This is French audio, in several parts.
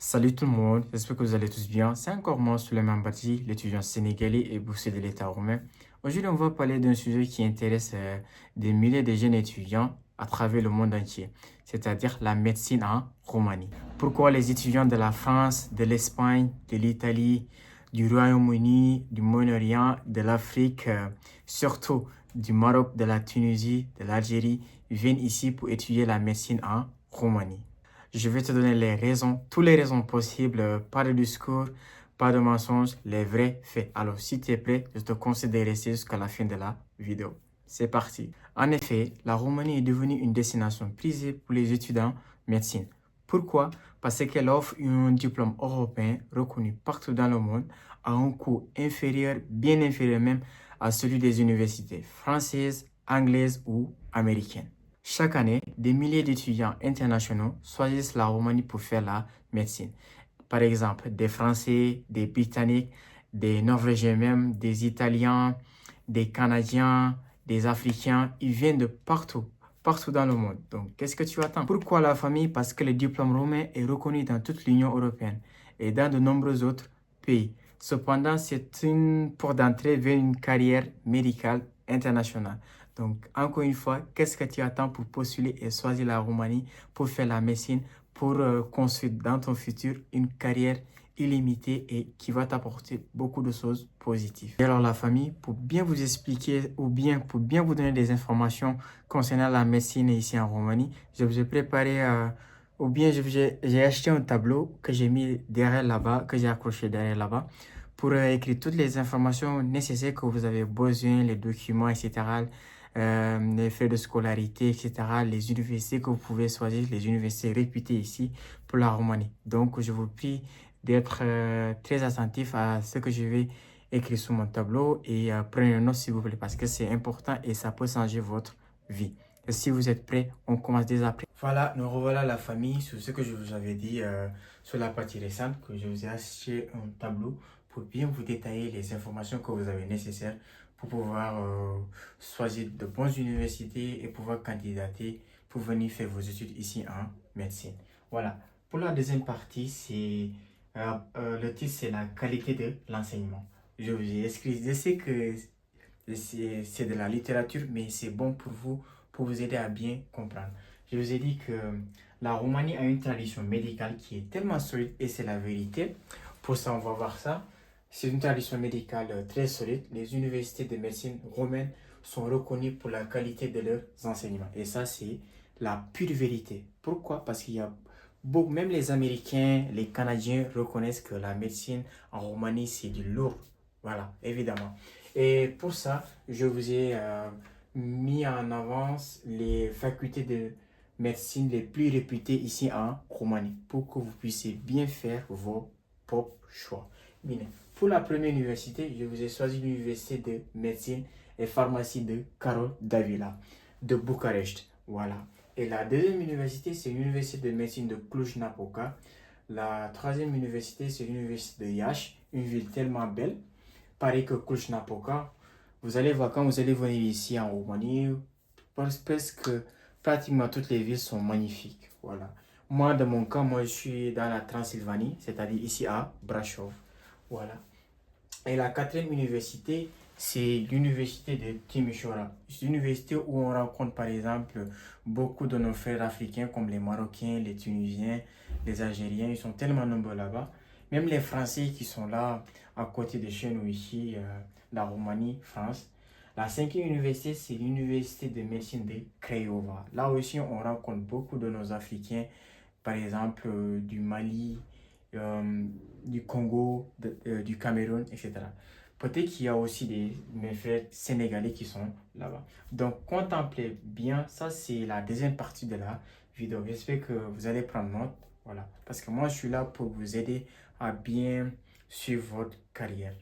Salut tout le monde, j'espère que vous allez tous bien. C'est encore moi, Souleymane Bati, l'étudiant sénégalais et boursier de l'État roumain. Aujourd'hui, on va parler d'un sujet qui intéresse des milliers de jeunes étudiants à travers le monde entier, c'est-à-dire la médecine en Roumanie. Pourquoi les étudiants de la France, de l'Espagne, de l'Italie, du Royaume-Uni, du Moyen-Orient, de l'Afrique, surtout du Maroc, de la Tunisie, de l'Algérie, viennent ici pour étudier la médecine en Roumanie? Je vais te donner les raisons, toutes les raisons possibles, pas de discours, pas de mensonges, les vrais faits. Alors, si tu es prêt, je te conseille de rester jusqu'à la fin de la vidéo. C'est parti. En effet, la Roumanie est devenue une destination prisée pour les étudiants en médecine. Pourquoi? Parce qu'elle offre un diplôme européen reconnu partout dans le monde à un coût inférieur, bien inférieur même à celui des universités françaises, anglaises ou américaines. Chaque année, des milliers d'étudiants internationaux choisissent la Roumanie pour faire la médecine. Par exemple, des Français, des Britanniques, des Norvégiens même, des Italiens, des Canadiens, des Africains, ils viennent de partout, partout dans le monde. Donc, qu'est-ce que tu attends? Pourquoi la famille? Parce que le diplôme roumain est reconnu dans toute l'Union européenne et dans de nombreux autres pays. Cependant, c'est une porte d'entrée vers une carrière médicale internationale. Donc, encore une fois, qu'est-ce que tu attends pour postuler et choisir la Roumanie pour faire la médecine, pour construire dans ton futur une carrière illimitée et qui va t'apporter beaucoup de choses positives. Et alors la famille, pour bien vous expliquer ou bien pour bien vous donner des informations concernant la médecine ici en Roumanie, je vous ai préparé ou bien j'ai acheté un tableau que j'ai mis derrière là-bas, que j'ai accroché derrière là-bas pour écrire toutes les informations nécessaires que vous avez besoin, les documents, etc., les frais de scolarité, etc., les universités que vous pouvez choisir, les universités réputées ici pour la Roumanie. Donc, je vous prie d'être très attentif à ce que je vais écrire sur mon tableau et prenez une note s'il vous plaît parce que c'est important et ça peut changer votre vie. Et si vous êtes prêts, on commence dès après. Voilà, nous revoilà la famille sur ce que je vous avais dit sur la partie récente que je vous ai acheté un tableau pour bien vous détailler les informations que vous avez nécessaires pour pouvoir choisir de bonnes universités et pouvoir candidater pour venir faire vos études ici en médecine. Voilà. Pour la deuxième partie, le titre, c'est la qualité de l'enseignement. Je vous ai écrit, je sais que c'est de la littérature, mais c'est bon pour vous aider à bien comprendre. Je vous ai dit que la Roumanie a une tradition médicale qui est tellement solide et c'est la vérité. Pour ça, on va voir ça. C'est une tradition médicale très solide. Les universités de médecine roumaines sont reconnues pour la qualité de leurs enseignements. Et ça, c'est la pure vérité. Pourquoi? Parce qu'il y a beaucoup, même les Américains, les Canadiens reconnaissent que la médecine en Roumanie, c'est du lourd. Voilà, évidemment. Et pour ça, je vous ai mis en avance les facultés de médecine les plus réputées ici en Roumanie pour que vous puissiez bien faire vos propres choix. Bien. Pour la première université, je vous ai choisi l'université de médecine et pharmacie de Carol Davila de Bucarest. Voilà. Et la deuxième université, c'est l'université de médecine de Cluj-Napoca. La troisième université, c'est l'université de Iași, une ville tellement belle, pareil que Cluj-Napoca. Vous allez voir, quand vous allez venir ici en Roumanie, parce que pratiquement toutes les villes sont magnifiques. Voilà. Moi, dans mon cas, moi, je suis dans la Transylvanie, c'est-à-dire ici à Brașov. Voilà. Et la quatrième université, c'est l'université de Timișoara. C'est une université où on rencontre par exemple beaucoup de nos frères africains comme les Marocains, les Tunisiens, les Algériens. Ils sont tellement nombreux là-bas. Même les Français qui sont là à côté de chez nous ici, la Roumanie, France. La cinquième université, c'est l'université de médecine de Craiova. Là aussi, on rencontre beaucoup de nos Africains, par exemple du Mali, euh, du Congo, du Cameroun, etc. Peut-être qu'il y a aussi mes frères sénégalais qui sont là-bas. Donc, contemplez bien. Ça, c'est la deuxième partie de la vidéo. J'espère que vous allez prendre note. Voilà. Parce que moi, je suis là pour vous aider à bien suivre votre carrière.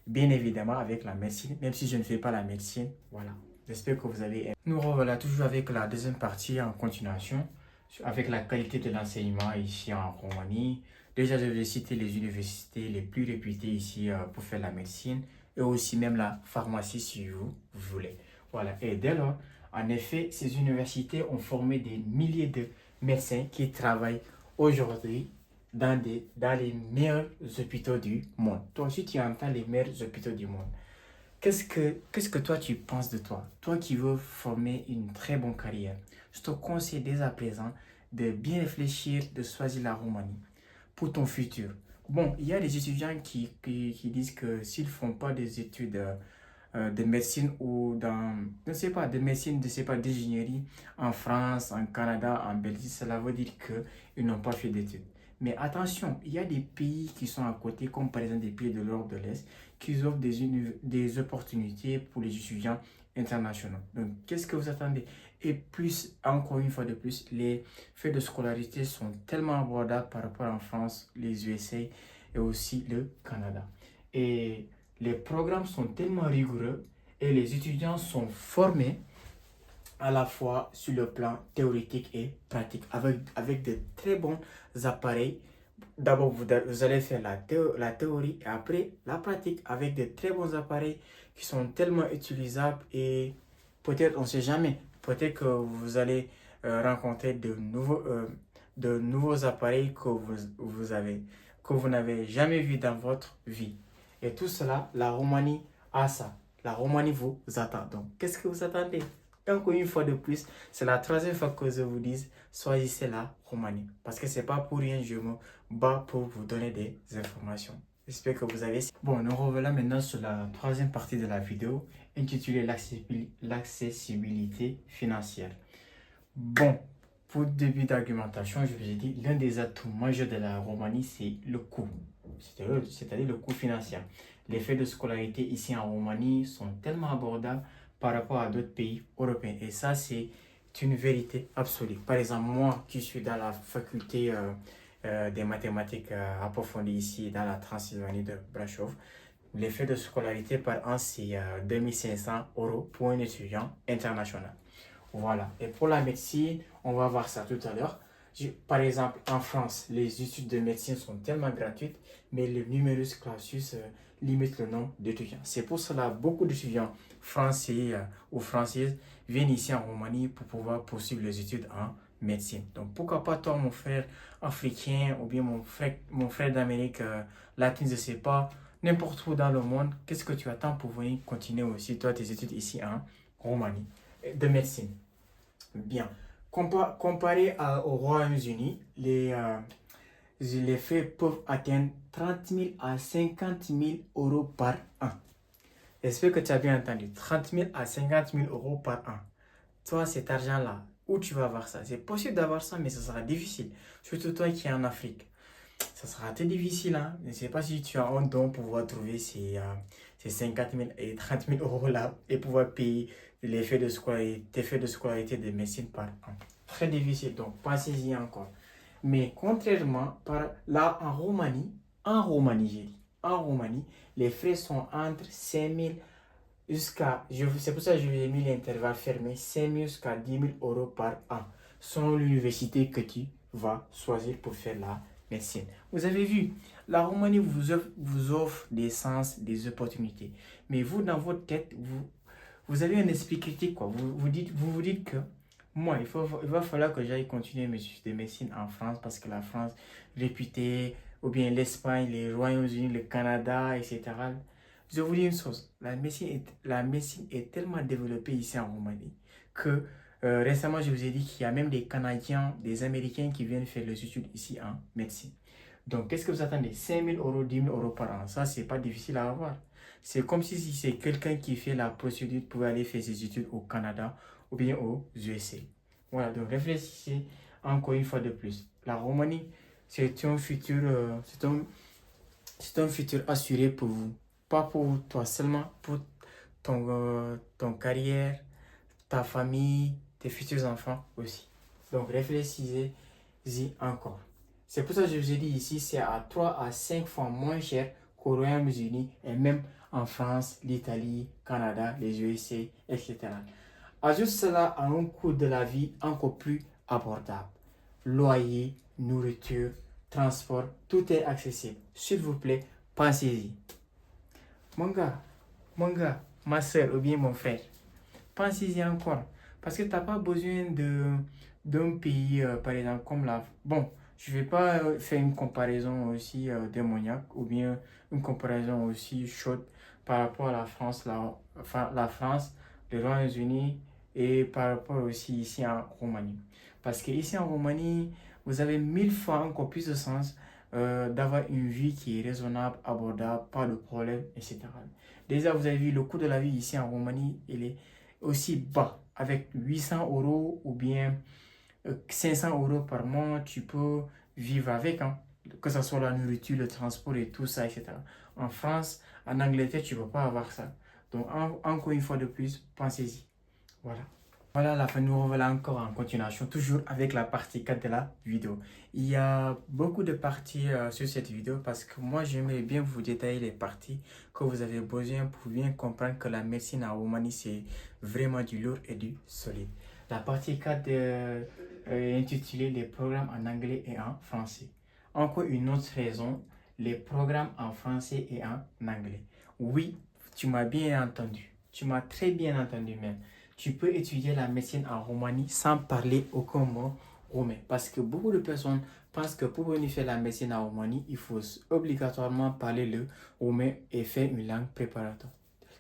Bien évidemment, avec la médecine, même si je ne fais pas la médecine. Voilà. J'espère que vous allez aimer. Nous revoilà toujours avec la deuxième partie en continuation, avec la qualité de l'enseignement ici en Roumanie. Déjà, je vais citer les universités les plus réputées ici pour faire la médecine et aussi même la pharmacie si vous voulez. Voilà. Et dès lors, en effet, ces universités ont formé des milliers de médecins qui travaillent aujourd'hui dans les meilleurs hôpitaux du monde. Toi aussi, tu entends les meilleurs hôpitaux du monde. Qu'est-ce que toi, tu penses de toi? Toi qui veux former une très bonne carrière, je te conseille dès à présent de bien réfléchir, de choisir la Roumanie pour ton futur. Bon, il y a des étudiants qui disent que s'ils ne font pas des études de médecine ou dans, je ne sais pas, de médecine, je ne sais pas, d'ingénierie en France, en Canada, en Belgique, cela veut dire qu'ils n'ont pas fait d'études. Mais attention, il y a des pays qui sont à côté, comme par exemple des pays de l'Europe de l'Est, qui offrent des opportunités pour les étudiants internationaux. Donc, qu'est-ce que vous attendez? Et plus, encore une fois de plus, les frais de scolarité sont tellement abordables par rapport en France, les USA et aussi le Canada. Et les programmes sont tellement rigoureux et les étudiants sont formés à la fois sur le plan théorique et pratique avec de très bons appareils. D'abord, vous allez faire la théorie et après la pratique avec de très bons appareils qui sont tellement utilisables et peut-être, on ne sait jamais, peut-être que vous allez rencontrer de nouveaux appareils que vous n'avez jamais vu dans votre vie. Et tout cela, la Roumanie a ça. La Roumanie vous attend. Donc, qu'est-ce que vous attendez? Encore une fois de plus, c'est la troisième fois que je vous dis, choisissez la Roumanie. Parce que c'est pas pour rien que je me bats pour vous donner des informations. J'espère que vous avez... Bon, nous revenons maintenant sur la troisième partie de la vidéo, intitulée l'accessibilité financière. Bon, pour début d'argumentation, je vous ai dit, l'un des atouts majeurs de la Roumanie, c'est le coût, c'est-à-dire le coût financier. Les frais de scolarité ici en Roumanie sont tellement abordables par rapport à d'autres pays européens. Et ça, c'est une vérité absolue. Par exemple, moi qui suis dans la faculté des mathématiques approfondies ici dans la Transylvanie de Brasov, les frais de scolarité par an, c'est 2500 € pour un étudiant international. Voilà. Et pour la médecine, on va voir ça tout à l'heure. Par exemple, en France, les études de médecine sont tellement gratuites, mais le numerus clausus limite le nombre d'étudiants. C'est pour cela que beaucoup d'étudiants français ou françaises viennent ici en Roumanie pour pouvoir poursuivre les études en médecine. Donc, pourquoi pas toi, mon frère africain, ou bien mon frère d'Amérique latine, je ne sais pas, n'importe où dans le monde, qu'est-ce que tu attends pour venir continuer aussi, toi, tes études ici en Roumanie de médecine? Bien. Comparé au Royaume-Uni, les frais peuvent atteindre 30 000 à 50 000 € par an. J'espère que tu as bien entendu. 30 000 à 50 000 € par an. Toi, cet argent-là, où tu vas avoir ça? C'est possible d'avoir ça, mais ce sera difficile. Surtout toi qui es en Afrique. Ça sera très difficile. Hein? Je ne sais pas si tu as un don pour pouvoir trouver ces 50 000 et 30 000 € là et pouvoir payer les frais de scolarité de médecine par an. Très difficile, donc pensez-y encore. Mais contrairement, là en Roumanie, j'ai dit, en Roumanie, les frais sont entre 5 000 jusqu'à, c'est pour ça que je vous ai mis l'intervalle fermé, 5 000 jusqu'à 10 000 € par an, selon l'université que tu vas choisir pour faire la médecine. Vous avez vu, la Roumanie vous offre des sens, des opportunités. Mais vous, dans votre tête, vous avez un esprit critique, quoi. Vous vous dites que moi, il va falloir que j'aille continuer mes études de médecine en France parce que la France, réputée, ou bien l'Espagne, les Royaumes-Unis, le Canada, etc. Je vous dis une chose, la médecine est tellement développée ici en Roumanie que récemment, je vous ai dit qu'il y a même des Canadiens, des Américains qui viennent faire les études ici en médecine. Donc, qu'est-ce que vous attendez? 5 000 €, 10 000 € par an. Ça, c'est pas difficile à avoir. C'est comme si c'est quelqu'un qui fait la procédure pour aller faire ses études au Canada ou bien aux USA. Voilà, donc réfléchissez encore une fois de plus. La Roumanie, c'est un futur, c'est un futur assuré pour vous. Pas pour toi seulement, pour ton carrière, ta famille, tes futurs enfants aussi. Donc réfléchissez-y encore. C'est pour ça que je vous ai dit ici, c'est à 3 à 5 fois moins cher qu'au Royaume-Uni et même en France, l'Italie, Canada, les USA, etc. Ajoute cela à un coût de la vie encore plus abordable. Loyer, nourriture, transport, tout est accessible. S'il vous plaît, pensez-y. Mon gars, ma soeur ou bien mon frère, pensez-y encore. Parce que tu n'as pas besoin d'un pays, par exemple, comme la... Bon, Je ne vais pas faire une comparaison aussi démoniaque ou bien une comparaison aussi chaude par rapport à la France, enfin, la France, les Royaumes-Unis et par rapport aussi ici en Roumanie. Parce que ici en Roumanie, vous avez 1000 fois encore plus de sens d'avoir une vie qui est raisonnable, abordable, pas de problème, etc. Déjà, vous avez vu le coût de la vie ici en Roumanie, il est aussi bas. Avec 800 euros ou bien 500 euros par mois, tu peux vivre avec, hein, que ce soit la nourriture, le transport et tout ça, etc. En France, en Angleterre, tu ne peux pas avoir ça. Donc, encore une fois de plus, pensez-y. Voilà. Voilà, à la fin, nous revoilà encore en continuation, toujours avec la partie 4 de la vidéo. Il y a beaucoup de parties sur cette vidéo parce que moi, j'aimerais bien vous détailler les parties que vous avez besoin pour bien comprendre que la médecine en Roumanie, c'est vraiment du lourd et du solide. La partie 4 est intitulée Les programmes en anglais et en français. Encore une autre raison, les programmes en français et en anglais. Oui, tu m'as bien entendu. Tu m'as très bien entendu même. Tu peux étudier la médecine en Roumanie sans parler aucun mot roumain. Parce que beaucoup de personnes pensent que pour venir faire la médecine en Roumanie, il faut obligatoirement parler le roumain et faire une langue préparatoire.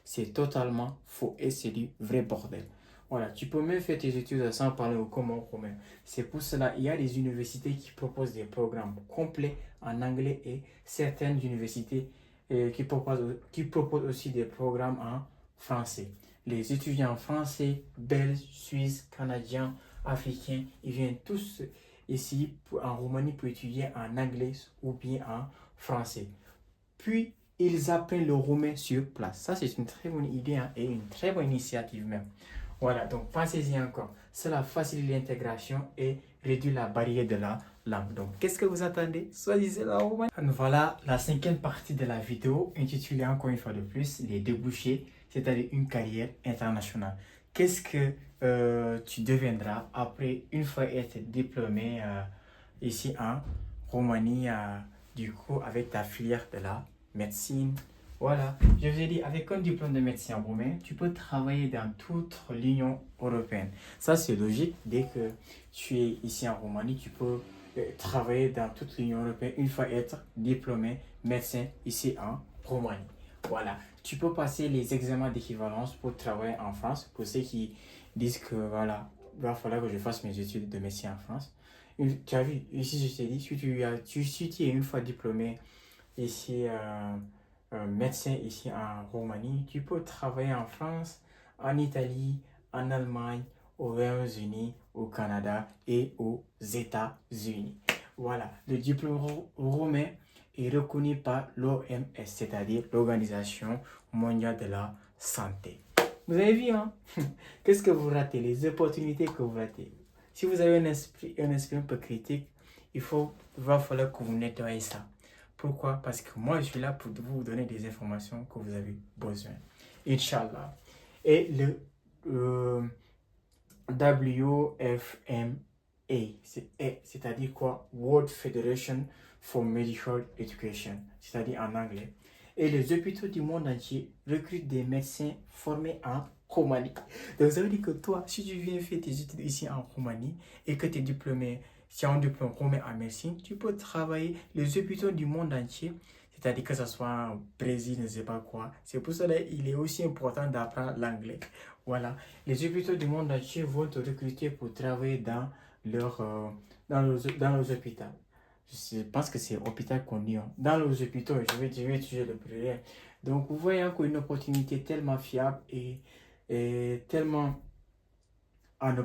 C'est totalement faux et c'est du vrai bordel. Voilà, tu peux même faire tes études sans parler aucun mot roumain. C'est pour cela qu'il y a des universités qui proposent des programmes complets en anglais et certaines universités qui proposent aussi des programmes en français. Les étudiants français, belges, suisses, canadiens, africains, ils viennent tous ici en Roumanie pour étudier en anglais ou bien en français. Puis, ils apprennent le roumain sur place. Ça, c'est une très bonne idée, hein, et une très bonne initiative même. Voilà, donc pensez-y encore. Cela facilite l'intégration et réduit la barrière de la langue. Donc, qu'est-ce que vous attendez? Choisissez la Roumanie. Voilà la cinquième partie de la vidéo, intitulée encore une fois de plus, les débouchés, c'est-à-dire une carrière internationale. Qu'est-ce que tu deviendras après une fois être diplômé ici en Roumanie, du coup, avec ta filière de la médecine? Voilà, je vous ai dit, avec un diplôme de médecin roumain, tu peux travailler dans toute l'Union européenne. Ça, c'est logique. Dès que tu es ici en Roumanie, tu peux travailler dans toute l'Union européenne une fois être diplômé médecin ici en Roumanie. Voilà, tu peux passer les examens d'équivalence pour travailler en France. Pour ceux qui disent que voilà, il va falloir que je fasse mes études de médecin en France. Tu as vu, ici je t'ai dit, si tu es une fois diplômé ici, médecin ici en Roumanie, tu peux travailler en France, en Italie, en Allemagne, aux Royaumes-Unis, au Canada et aux États-Unis. Voilà, le diplôme roumain est reconnu par l'OMS, c'est-à-dire l'Organisation mondiale de la santé. Vous avez vu, hein? Qu'est-ce que vous ratez? Les opportunités que vous ratez. Si vous avez un esprit un peu critique, va falloir que vous nettoyez ça. Pourquoi? Parce que moi, je suis là pour vous donner des informations que vous avez besoin. Inch'Allah. Et le WFMA, c'est-à-dire quoi? World Federation for Medical Education, c'est-à-dire en anglais. Et les hôpitaux du monde entier recrutent des médecins formés en Roumanie. Donc, ça veut dire que toi, si tu viens faire tes études ici en Roumanie et que tu es diplômé, si tu as un diplôme roumain en médecine, tu peux travailler les hôpitaux du monde entier, c'est-à-dire que ce soit au Brésil, je ne sais pas quoi. C'est pour cela qu'il est aussi important d'apprendre l'anglais. Voilà, les hôpitaux du monde entier vont te recruter pour travailler dans leurs hôpitaux. Je pense que c'est hôpital qu'on dit, hein. Dans les hôpitaux, je vais utiliser le pluriel. Donc, vous voyez encore une opportunité tellement fiable et tellement à ne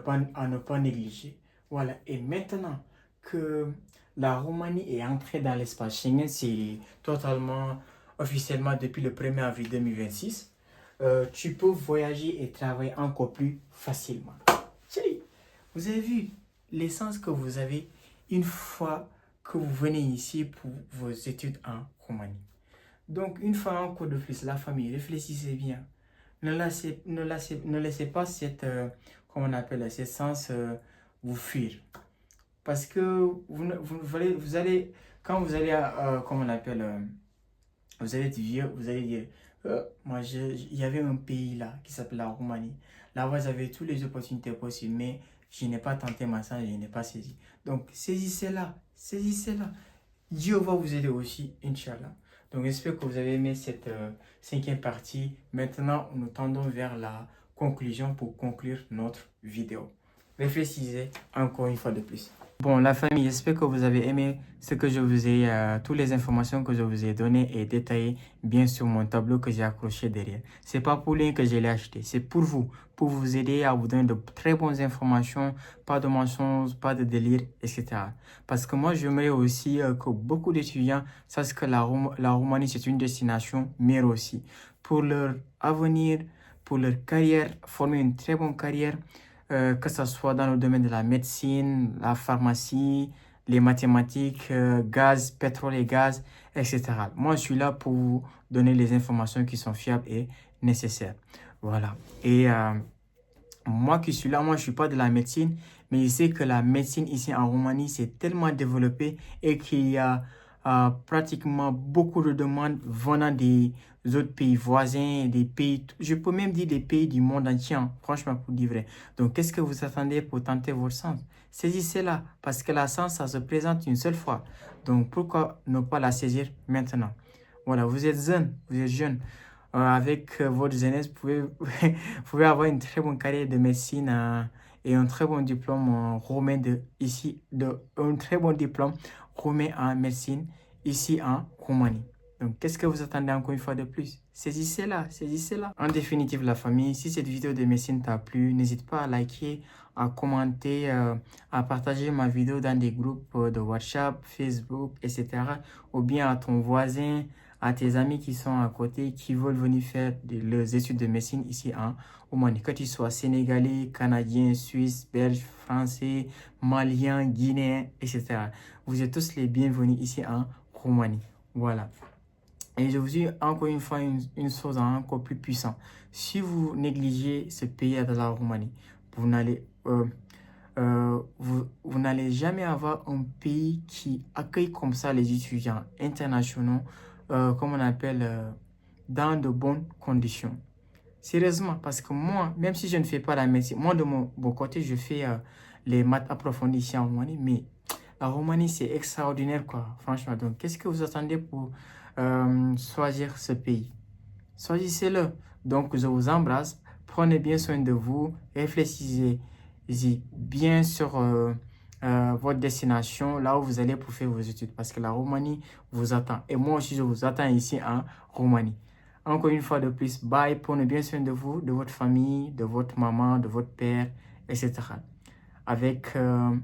pas négliger. Voilà. Et maintenant que la Roumanie est entrée dans l'espace Schengen, c'est totalement officiellement depuis le 1er avril 2026, tu peux voyager et travailler encore plus facilement. Vous avez vu l'essence que vous avez une fois que vous venez ici pour vos études en Roumanie. Donc, une fois encore de plus, la famille, réfléchissez bien. Ne laissez pas cette, comment on appelle, cette sens vous fuir. Parce que vous allez, quand vous allez, comment on appelle, vous allez être vieux, vous allez dire, moi, il y avait un pays là qui s'appelle la Roumanie. Là-bas, j'avais toutes les opportunités possibles, mais je n'ai pas tenté ma chance, je n'ai pas saisi. Donc, saisissez-la, Saisissez-la. Dieu va vous aider aussi, Inch'Allah. Donc, j'espère que vous avez aimé cette cinquième partie. Maintenant, nous tendons vers la conclusion pour conclure notre vidéo. Réfléchissez encore une fois de plus. Bon, la famille, j'espère que vous avez aimé ce que je vous ai, toutes les informations que je vous ai données et détaillées bien sur mon tableau que j'ai accroché derrière. C'est pas pour rien que je l'ai acheté, c'est pour vous aider à vous donner de très bonnes informations, pas de mensonges, pas de délire, etc. Parce que moi, j'aimerais aussi que beaucoup d'étudiants sachent que la Roumanie, c'est une destination, mais aussi pour leur avenir, pour leur carrière, former une très bonne carrière, que ce soit dans le domaine de la médecine, la pharmacie, les mathématiques, gaz, pétrole et gaz, etc. Moi, je suis là pour vous donner les informations qui sont fiables et nécessaires. Voilà. Et moi qui suis là, moi, je ne suis pas de la médecine, mais je sais que la médecine ici en Roumanie, c'est tellement développé et qu'il y a pratiquement beaucoup de demandes venant des autres pays voisins, des pays, je peux même dire des pays du monde entier, hein, franchement, pour dire vrai. Donc, qu'est-ce que vous attendez pour tenter votre sens? Saisissez-la, parce que la chance, ça se présente une seule fois. Donc, pourquoi ne pas la saisir maintenant? Voilà, vous êtes jeune. Avec votre jeunesse, vous pouvez avoir une très bonne carrière de médecine et un très bon diplôme roumain un très bon diplôme roumain en médecine ici en Roumanie. Donc, qu'est-ce que vous attendez encore une fois de plus? Saisissez-la, saisissez-la. En définitive, la famille, si cette vidéo de médecine t'a plu, n'hésite pas à liker, à commenter, à partager ma vidéo dans des groupes de WhatsApp, Facebook, etc. Ou bien à ton voisin, à tes amis qui sont à côté, qui veulent venir faire leurs études de médecine ici en Roumanie. Que tu sois sénégalais, canadien, suisse, belge, français, malien, guinéen, etc. Vous êtes tous les bienvenus ici en Roumanie. Voilà. Et je vous dis encore une fois une chose encore plus puissante. Si vous négligez ce pays de la Roumanie, vous n'allez jamais avoir un pays qui accueille comme ça les étudiants internationaux, comme on appelle, dans de bonnes conditions. Sérieusement, parce que moi, même si je ne fais pas la médecine, moi de mon côté, je fais les maths approfondies ici en Roumanie, mais la Roumanie, c'est extraordinaire, quoi, franchement. Donc, qu'est-ce que vous attendez pour choisir ce pays? Choisissez-le. Donc, je vous embrasse. Prenez bien soin de vous. Réfléchissez-y bien sur votre destination, là où vous allez pour faire vos études. Parce que la Roumanie vous attend. Et moi aussi, je vous attends ici en Roumanie. Encore une fois de plus, bye. Prenez bien soin de vous, de votre famille, de votre maman, de votre père, etc. Avec un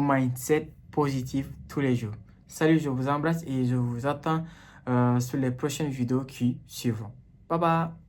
mindset positif tous les jours. Salut, je vous embrasse et je vous attends sur les prochaines vidéos qui suivront. Bye bye.